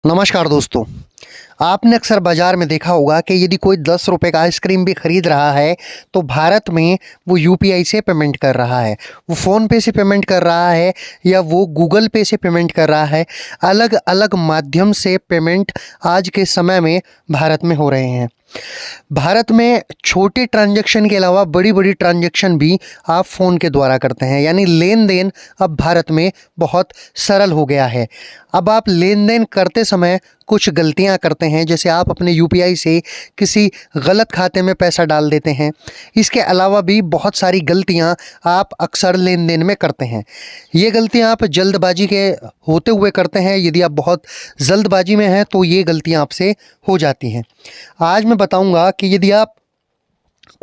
नमस्कार दोस्तों। आपने अक्सर बाज़ार में देखा होगा कि यदि कोई 10 रुपए का आइसक्रीम भी खरीद रहा है तो भारत में वो यूपीआई से पेमेंट कर रहा है, वो फ़ोनपे से पेमेंट कर रहा है या वो गूगल पे से पेमेंट कर रहा है। अलग-अलग माध्यम से पेमेंट आज के समय में भारत में हो रहे हैं। भारत में छोटे ट्रांजैक्शन के अलावा बड़ी-बड़ी ट्रांजैक्शन भी आप फ़ोन के द्वारा करते हैं, यानी लेन-देन अब भारत में बहुत सरल हो गया है। अब आप लेन-देन करते समय कुछ गलतियाँ करते हैं, जैसे आप अपने यूपीआई से किसी गलत खाते में पैसा डाल देते हैं। इसके अलावा भी बहुत सारी गलतियाँ आप अक्सर लेन-देन में करते हैं। ये गलतियाँ आप जल्दबाजी के होते हुए करते हैं। यदि आप बहुत जल्दबाजी में हैं तो ये गलतियाँ आपसे हो जाती हैं। आज मैं बताऊँगा कि यदि आप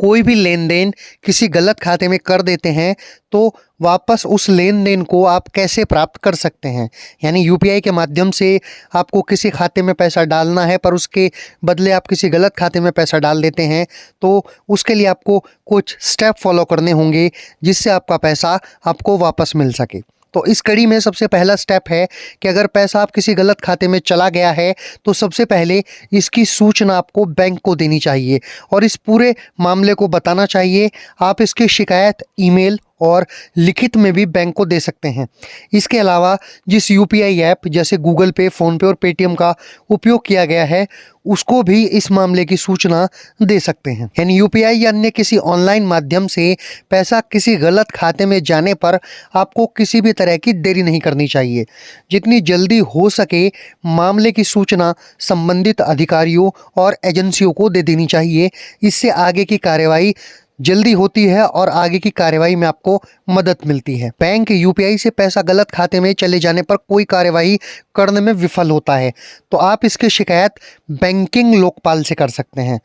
कोई भी लेन-देन किसी गलत खाते में कर देते हैं तो वापस उस लेन-देन को आप कैसे प्राप्त कर सकते हैं। यानी यूपीआई के माध्यम से आपको किसी खाते में पैसा डालना है पर उसके बदले आप किसी गलत खाते में पैसा डाल देते हैं, तो उसके लिए आपको कुछ स्टेप फॉलो करने होंगे जिससे आपका पैसा आपको वापस मिल सके। तो इस कड़ी में सबसे पहला स्टेप है कि अगर पैसा आप किसी गलत खाते में चला गया है तो सबसे पहले इसकी सूचना आपको बैंक को देनी चाहिए और इस पूरे मामले को बताना चाहिए। आप इसकी शिकायत ईमेल और लिखित में भी बैंक को दे सकते हैं। इसके अलावा जिस यूपीआई ऐप जैसे गूगल पे, फ़ोनपे और पेटीएम का उपयोग किया गया है उसको भी इस मामले की सूचना दे सकते हैं। यानी यूपीआई या अन्य किसी ऑनलाइन माध्यम से पैसा किसी गलत खाते में जाने पर आपको किसी भी तरह की देरी नहीं करनी चाहिए। जितनी जल्दी हो सके मामले की सूचना संबंधित अधिकारियों और एजेंसियों को दे देनी चाहिए। इससे आगे की कार्यवाही जल्दी होती है और आगे की कार्यवाही में आपको मदद मिलती है। बैंक यूपीआई से पैसा गलत खाते में चले जाने पर कोई कार्यवाही करने में विफल होता है तो आप इसकी शिकायत बैंकिंग लोकपाल से कर सकते हैं।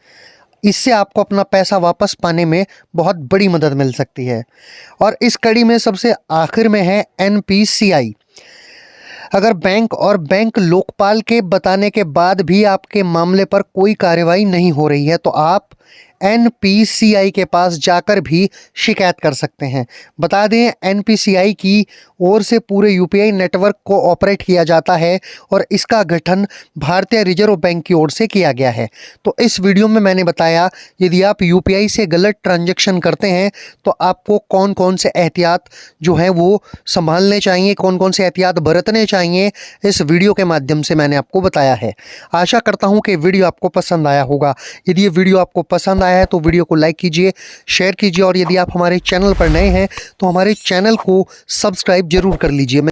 इससे आपको अपना पैसा वापस पाने में बहुत बड़ी मदद मिल सकती है। और इस कड़ी में सबसे आखिर में है एनपीसीआई। अगर बैंक और बैंक लोकपाल के बताने के बाद भी आपके मामले पर कोई कार्यवाही नहीं हो रही है तो आप एनपीसीआई के पास जाकर भी शिकायत कर सकते हैं। बता दें, एनपीसीआई की ओर से पूरे यूपीआई नेटवर्क को ऑपरेट किया जाता है और इसका गठन भारतीय रिजर्व बैंक की ओर से किया गया है। तो इस वीडियो में मैंने बताया यदि आप यूपीआई से गलत ट्रांजैक्शन करते हैं तो आपको कौन कौन से एहतियात जो है वो संभालने चाहिए, कौन कौन से एहतियात बरतने चाहिए, इस वीडियो के माध्यम से मैंने आपको बताया है। आशा करता हूँ कि वीडियो आपको पसंद आया होगा। यदि ये वीडियो आपको पसंद आया है तो वीडियो को लाइक कीजिए, शेयर कीजिए और यदि आप हमारे चैनल पर नए हैं तो हमारे चैनल को सब्सक्राइब जरूर कर लीजिए।